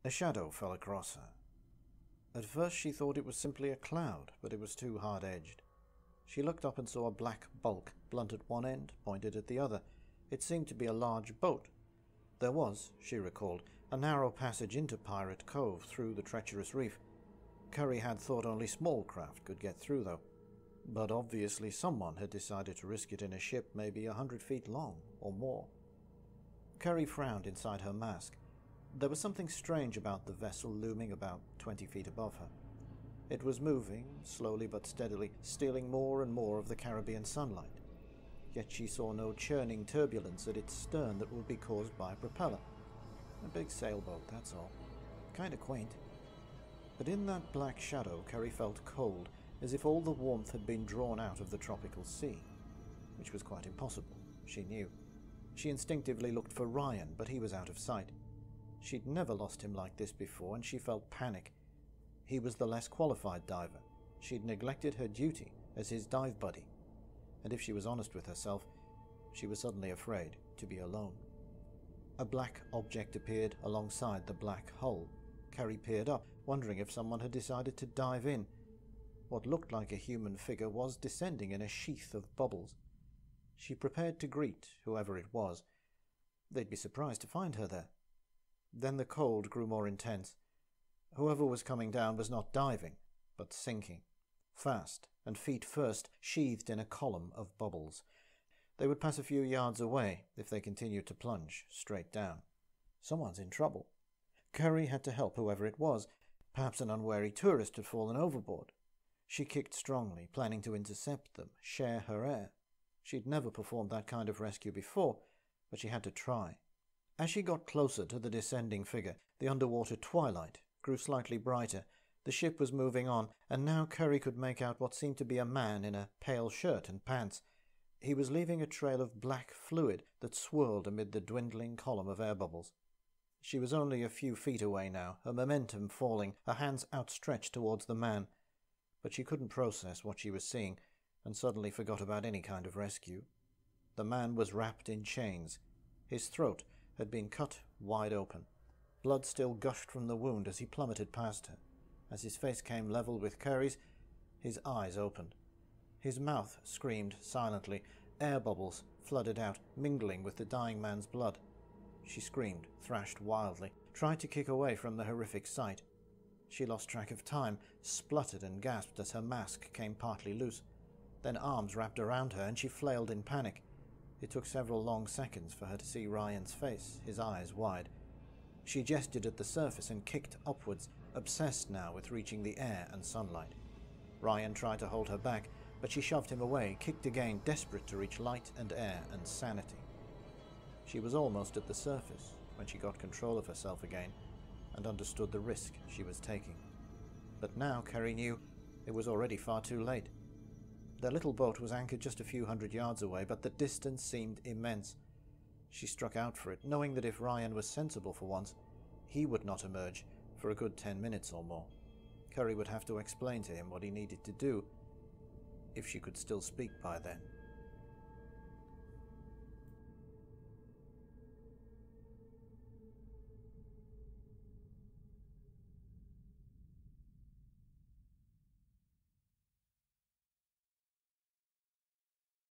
A shadow fell across her. At first she thought it was simply a cloud, but it was too hard-edged. She looked up and saw a black bulk, blunt at one end, pointed at the other. It seemed to be a large boat. There was, she recalled, a narrow passage into Pirate Cove through the treacherous reef. Keri had thought only small craft could get through, though. But obviously someone had decided to risk it in a ship maybe 100 feet long, or more. Keri frowned inside her mask. There was something strange about the vessel looming about 20 feet above her. It was moving, slowly but steadily, stealing more and more of the Caribbean sunlight. Yet she saw no churning turbulence at its stern that would be caused by a propeller. A big sailboat, that's all. Kinda quaint. But in that black shadow, Keri felt cold, as if all the warmth had been drawn out of the tropical sea. Which was quite impossible, she knew. She instinctively looked for Ryan, but he was out of sight. She'd never lost him like this before, and she felt panic. He was the less qualified diver. She'd neglected her duty as his dive buddy. And if she was honest with herself, she was suddenly afraid to be alone. A black object appeared alongside the black hull. Keri peered up, wondering if someone had decided to dive in. What looked like a human figure was descending in a sheath of bubbles. She prepared to greet whoever it was. They'd be surprised to find her there. Then the cold grew more intense. Whoever was coming down was not diving, but sinking. Fast, and feet first, sheathed in a column of bubbles. They would pass a few yards away if they continued to plunge straight down. Someone's in trouble. Keri had to help whoever it was. Perhaps an unwary tourist had fallen overboard. She kicked strongly, planning to intercept them, share her air. She'd never performed that kind of rescue before, but she had to try. As she got closer to the descending figure, the underwater twilight grew slightly brighter. The ship was moving on, and now Keri could make out what seemed to be a man in a pale shirt and pants. He was leaving a trail of black fluid that swirled amid the dwindling column of air bubbles. She was only a few feet away now, her momentum falling, her hands outstretched towards the man. But she couldn't process what she was seeing, and suddenly forgot about any kind of rescue. The man was wrapped in chains. His throat had been cut wide open. Blood still gushed from the wound as he plummeted past her. As his face came level with Keri's, his eyes opened. His mouth screamed silently. Air bubbles flooded out, mingling with the dying man's blood. She screamed, thrashed wildly, tried to kick away from the horrific sight. She lost track of time, spluttered and gasped as her mask came partly loose. Then arms wrapped around her and she flailed in panic. It took several long seconds for her to see Ryan's face, his eyes wide. She gestured at the surface and kicked upwards, obsessed now with reaching the air and sunlight. Ryan tried to hold her back, but she shoved him away, kicked again, desperate to reach light and air and sanity. She was almost at the surface when she got control of herself again and understood the risk she was taking. But now Keri knew it was already far too late. Their little boat was anchored just a few hundred yards away, but the distance seemed immense. She struck out for it, knowing that if Ryan was sensible for once, he would not emerge for a good 10 minutes or more. Keri would have to explain to him what he needed to do, if she could still speak by then.